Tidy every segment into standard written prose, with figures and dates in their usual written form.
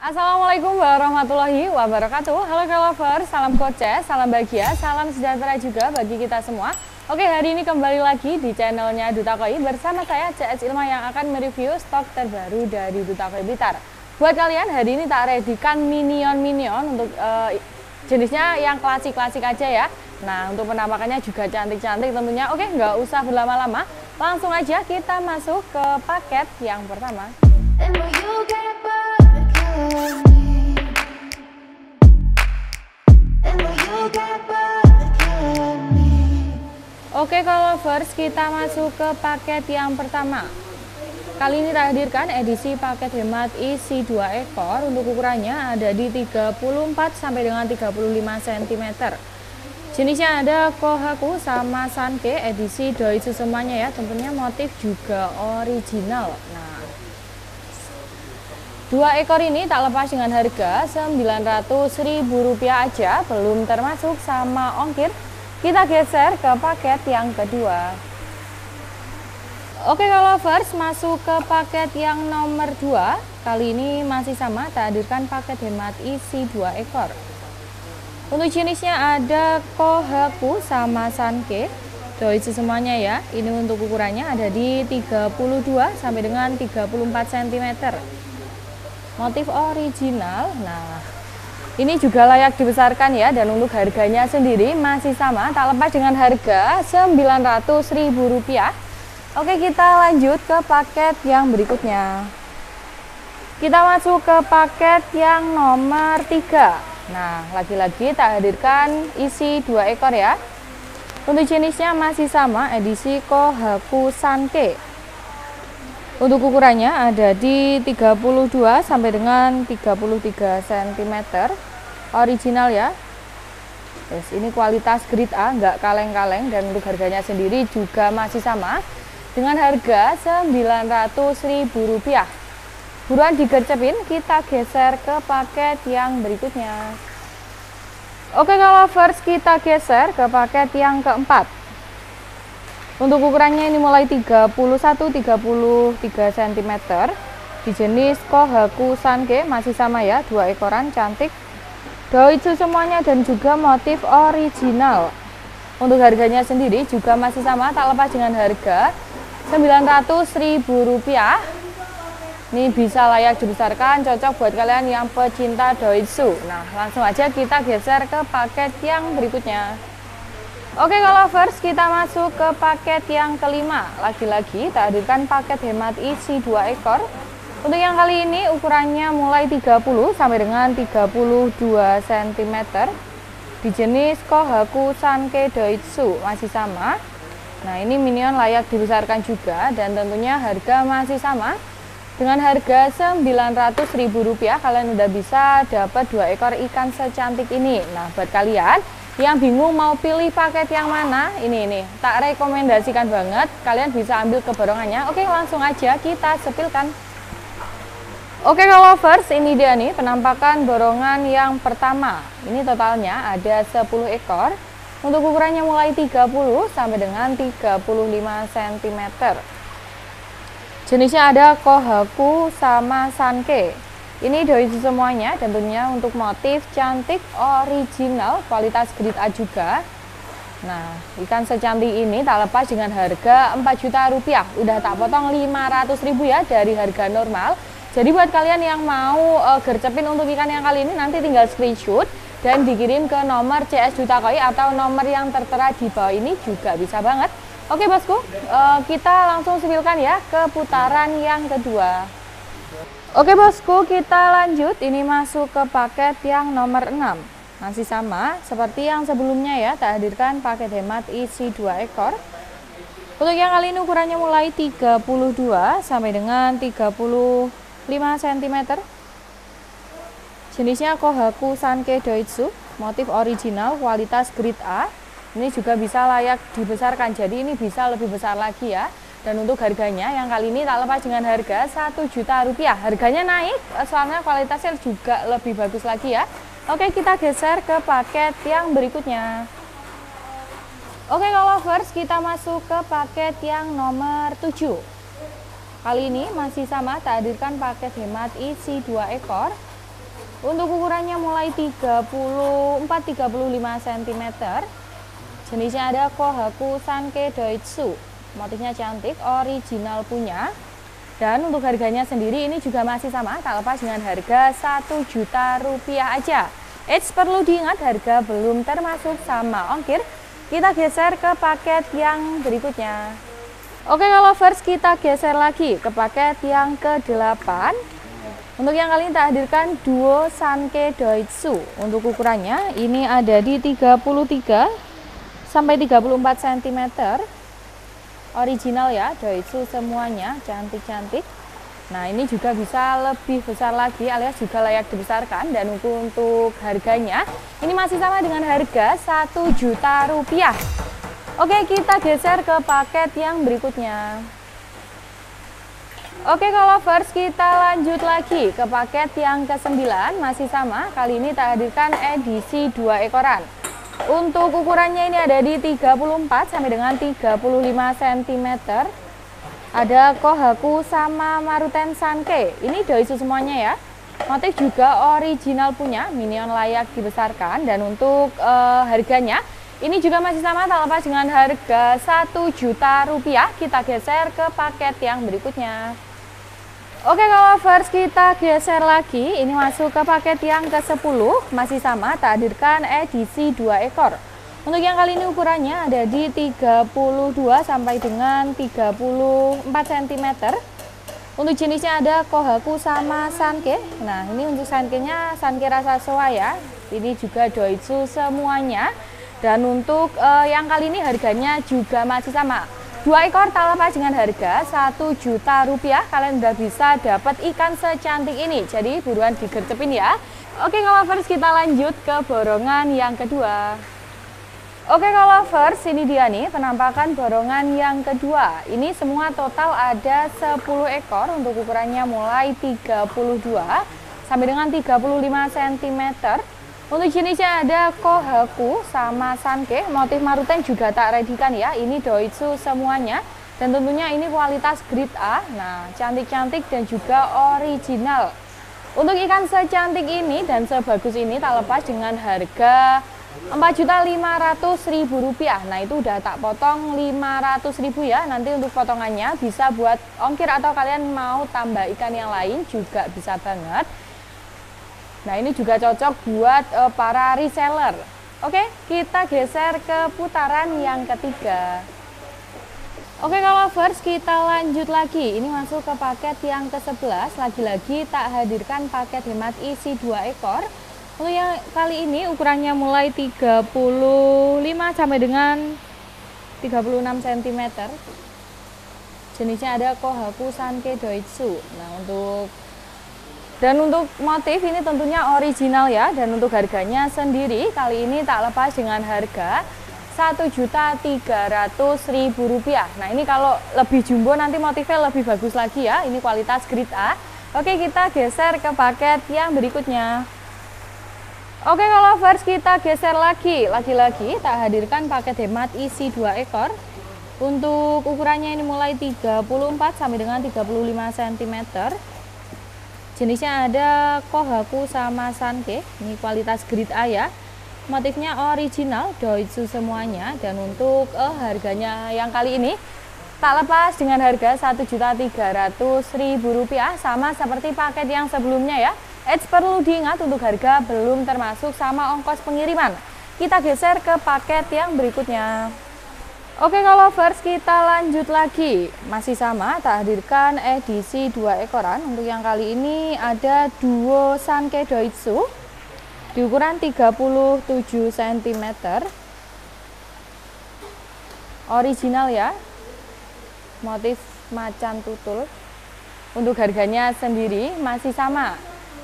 Assalamualaikum warahmatullahi wabarakatuh. Halo lovers, salam Koces, salam bahagia, salam sejahtera juga bagi kita semua. Oke, hari ini kembali lagi di channelnya Duta Koi bersama saya CS Ilma yang akan mereview stok terbaru dari Duta Koi Blitar. Buat kalian, hari ini tak readykan minion untuk jenisnya yang klasik-klasik aja ya. Nah, untuk penampakannya juga cantik-cantik tentunya. Oke, nggak usah berlama-lama, langsung aja kita masuk ke paket yang pertama. Oke, kalau lovers, kita masuk ke paket yang pertama. Kali ini kita hadirkan edisi paket hemat isi 2 ekor. Untuk ukurannya ada di 34 sampai dengan 35 cm. Jenisnya ada Kohaku sama Sanke edisi Doitsu semuanya ya. Tentunya motif juga original. Nah, 2 ekor ini tak lepas dengan harga Rp900.000 aja, belum termasuk sama ongkir. Kita geser ke paket yang kedua. Oke, kalau lovers, masuk ke paket yang nomor 2. Kali ini masih sama, kita hadirkan paket hemat isi 2 ekor. Untuk jenisnya ada Kohaku sama Sanke Doitsu semuanya ya. Ini untuk ukurannya ada di 32 sampai dengan 34 cm. Motif original. Nah, ini juga layak dibesarkan ya, dan untuk harganya sendiri masih sama, tak lepas dengan harga Rp900.000. Oke, kita lanjut ke paket yang berikutnya. Kita masuk ke paket yang nomor 3. Nah, lagi-lagi tak hadirkan isi 2 ekor ya. Untuk jenisnya masih sama, edisi Kohaku Sanke. Untuk ukurannya ada di 32 sampai dengan 33 cm. Original ya. Yes, ini kualitas grade A, nggak kaleng-kaleng, dan untuk harganya sendiri juga masih sama dengan harga Rp900.000. Buruan digercepin, kita geser ke paket yang berikutnya. Oke, kalau lovers, kita geser ke paket yang keempat. Untuk ukurannya ini mulai 31-33 cm. Di jenis Kohaku Sanke masih sama ya, 2 ekoran cantik. Doitsu semuanya dan juga motif original. Untuk harganya sendiri juga masih sama, tak lepas dengan harga Rp900.000. Ini bisa layak dibesarkan, cocok buat kalian yang pecinta Doitsu. Nah, langsung aja kita geser ke paket yang berikutnya. Oke, kalau lovers, kita masuk ke paket yang kelima. Lagi-lagi kita hadirkan paket hemat isi 2 ekor. Untuk yang kali ini ukurannya mulai 30 sampai dengan 32 cm. Di jenis Kohaku Sanke Doitsu masih sama. Nah, ini minion layak dibesarkan juga, dan tentunya harga masih sama dengan harga Rp900.000. Kalian udah bisa dapat 2 ekor ikan secantik ini. Nah, buat kalian yang bingung mau pilih paket yang mana, ini tak rekomendasikan banget. Kalian bisa ambil keborongannya. Oke, langsung aja kita sepilkan. Oke, kalau lovers, ini dia nih penampakan borongan yang pertama. Ini totalnya ada 10 ekor. Untuk ukurannya mulai 30 sampai dengan 35 cm. Jenisnya ada Kohaku sama Sanke. Ini Doitsu semuanya, dan tentunya untuk motif cantik original, kualitas grade A juga. Nah, ikan secantik ini tak lepas dengan harga Rp4 juta. Udah tak potong Rp500.000 ya dari harga normal. Jadi buat kalian yang mau gercepin untuk ikan yang kali ini, nanti tinggal screenshot dan dikirim ke nomor CS Duta Koi atau nomor yang tertera di bawah ini juga bisa banget. Oke bosku, kita langsung sepilkan ya ke putaran yang kedua. Oke bosku, kita lanjut. Ini masuk ke paket yang nomor 6. Masih sama seperti yang sebelumnya ya, tak hadirkan paket hemat isi 2 ekor. Untuk yang kali ini ukurannya mulai 32 sampai dengan 35 cm. Jenisnya Kohaku Sanke Doitsu, motif original, kualitas grade A. Ini juga bisa layak dibesarkan, jadi ini bisa lebih besar lagi ya. Dan untuk harganya yang kali ini tak lepas dengan harga Rp1 juta. Harganya naik soalnya kualitasnya juga lebih bagus lagi ya. Oke, kita geser ke paket yang berikutnya. Oke, kalau lovers, kita masuk ke paket yang nomor 7. Kali ini masih sama, tak hadirkan paket hemat isi 2 ekor. Untuk ukurannya mulai 34-35 cm. Jenisnya ada Kohaku Sanke Doitsu. Motifnya cantik, original punya. Dan untuk harganya sendiri ini juga masih sama, tak lepas dengan harga Rp1.000.000 aja. Eits, perlu diingat harga belum termasuk sama ongkir. Kita geser ke paket yang berikutnya. Oke, kalau first kita geser lagi ke paket yang ke-8. Untuk yang kali ini kita hadirkan duo Sanke Doitsu. Untuk ukurannya ini ada di 33 sampai 34 cm. Original ya, Doitsu semuanya, cantik-cantik. Nah, ini juga bisa lebih besar lagi alias juga layak dibesarkan. Dan untuk harganya ini masih sama dengan harga Rp1.000.000. Oke, kita geser ke paket yang berikutnya. Oke, kalau first kita lanjut lagi ke paket yang ke-9. Masih sama, kali ini tak hadirkan edisi 2 ekoran. Untuk ukurannya ini ada di 34 sampai dengan 35 cm. Ada Kohaku sama Maruten Sanke. Ini Doitsu semuanya ya. Motif juga original punya, minion layak dibesarkan. Dan untuk harganya ini juga masih sama, tak lepas dengan harga Rp1.000.000. Kita geser ke paket yang berikutnya. Oke, kalau first kita geser lagi, ini masuk ke paket yang ke-10. Masih sama, tak hadirkan edisi 2 ekor. Untuk yang kali ini ukurannya ada di 32 sampai dengan 34 cm. Untuk jenisnya ada Kohaku sama Sanke. Nah, ini untuk Sanke-nya Sanke rasa soa ya. Ini juga Doitsu semuanya. Dan untuk yang kali ini harganya juga masih sama. 2 ekor tak lepas dengan harga Rp1.000.000. Kalian udah bisa dapat ikan secantik ini. Jadi buruan digercepin ya. Oke, kalau first kita lanjut ke borongan yang kedua. Oke, kalau first ini dia nih penampakan borongan yang kedua. Ini semua total ada 10 ekor. Untuk ukurannya mulai 32 sampai dengan 35 cm. Untuk jenisnya ada Kohaku sama Sanke. Motif Maruten juga tak redikan ya. Ini Doitsu semuanya. Dan tentunya ini kualitas grade A. Nah, cantik-cantik dan juga original. Untuk ikan secantik ini dan sebagus ini tak lepas dengan harga Rp4.500.000. Nah, itu udah tak potong Rp500.000 ya. Nanti untuk potongannya bisa buat ongkir atau kalian mau tambah ikan yang lain juga bisa banget. Nah, ini juga cocok buat para reseller. Oke, kita geser ke putaran yang ketiga. Oke, kalau first kita lanjut lagi. Ini masuk ke paket yang ke-11. Lagi-lagi tak hadirkan paket hemat isi 2 ekor. Untuk yang kali ini ukurannya mulai 35 sampai dengan 36 cm. Jenisnya ada Kohaku Sanke Doitsu. Nah, untuk motif ini tentunya original ya. Dan untuk harganya sendiri kali ini tak lepas dengan harga Rp1.300.000. Nah, ini kalau lebih jumbo nanti motifnya lebih bagus lagi ya. Ini kualitas grade A. Oke, kita geser ke paket yang berikutnya. Oke, kalau first kita geser lagi. Lagi-lagi tak hadirkan paket hemat isi 2 ekor. Untuk ukurannya ini mulai 34 sampai dengan 35 cm. Jenisnya ada Kohaku sama Sanke. Ini kualitas grade A ya. Motifnya original, Doitsu semuanya. Dan untuk harganya yang kali ini tak lepas dengan harga Rp1.300.000. Sama seperti paket yang sebelumnya ya. Eits, perlu diingat untuk harga belum termasuk sama ongkos pengiriman. Kita geser ke paket yang berikutnya. Oke, kalau first kita lanjut lagi. Masih sama, tak hadirkan edisi 2 ekoran. Untuk yang kali ini ada duo Sanke Doitsu. Di ukuran 37 cm. Original ya. Motif macan tutul. Untuk harganya sendiri masih sama.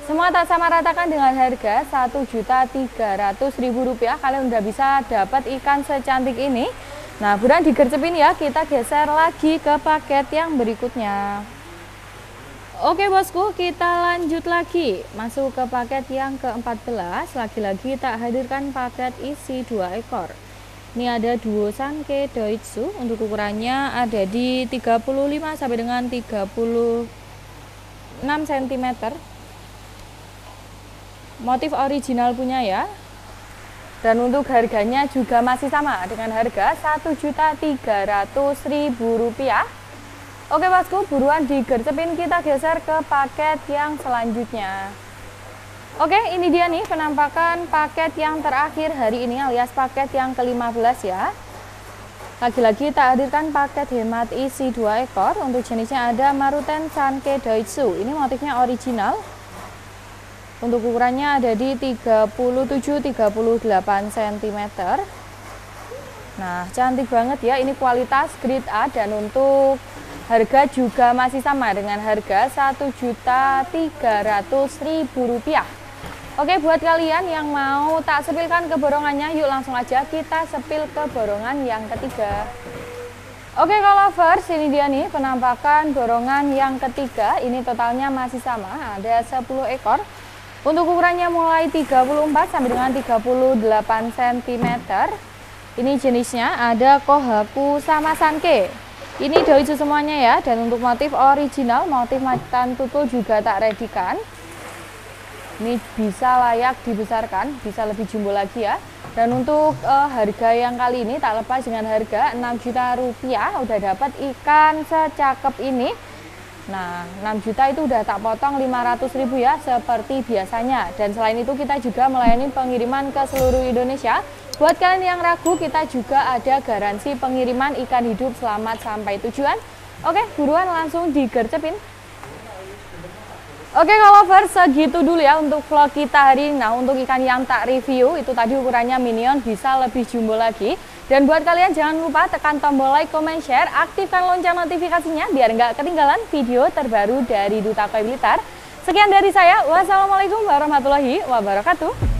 Semua tak sama ratakan dengan harga Rp1.300.000. Kalian udah bisa dapat ikan secantik ini. Nah, buruan digercepin ya. Kita geser lagi ke paket yang berikutnya. Oke bosku, kita lanjut lagi. Masuk ke paket yang ke-14. Lagi-lagi tak hadirkan paket isi 2 ekor. Ini ada duo Sanke Doitsu. Untuk ukurannya ada di 35 sampai dengan 36 cm. motif original punya ya. Dan untuk harganya juga masih sama dengan harga Rp1.300.000. Oke bosku, buruan digercepin, kita geser ke paket yang selanjutnya. Oke, ini dia nih penampakan paket yang terakhir hari ini alias paket yang ke-15 ya. Lagi-lagi tak hadirkan paket hemat isi 2 ekor. Untuk jenisnya ada Maruten Sanke Doitsu. Ini motifnya original. Untuk ukurannya ada di 37-38 cm. Nah, cantik banget ya. Ini kualitas grade A dan untuk harga juga masih sama dengan harga Rp1.300.000. Oke, buat kalian yang mau tak sepilkan ke borongannya, yuk langsung aja kita sepil ke borongan yang ketiga. Oke, kalau lovers, ini dia nih penampakan borongan yang ketiga. Ini totalnya masih sama, ada 10 ekor. Untuk ukurannya mulai 34 sampai dengan 38 cm. Ini jenisnya ada Kohaku sama Sanke. Ini Doitsu semuanya ya, dan untuk motif original, motif macan tutul juga tak redikan. Ini bisa layak dibesarkan, bisa lebih jumbo lagi ya. Dan untuk harga yang kali ini tak lepas dengan harga Rp6 juta, udah dapat ikan secakep ini. Nah, 6 juta itu udah tak potong 500.000 ya, seperti biasanya. Dan selain itu kita juga melayani pengiriman ke seluruh Indonesia. Buat kalian yang ragu, kita juga ada garansi pengiriman ikan hidup selamat sampai tujuan. Oke, buruan langsung digercepin. Oke, kalau lovers, segitu dulu ya untuk vlog kita hari ini. Nah, untuk ikan yang tak review, itu tadi ukurannya minion, bisa lebih jumbo lagi. Dan buat kalian jangan lupa tekan tombol like, comment, share, aktifkan lonceng notifikasinya biar nggak ketinggalan video terbaru dari Duta Koi Blitar. Sekian dari saya, wassalamualaikum warahmatullahi wabarakatuh.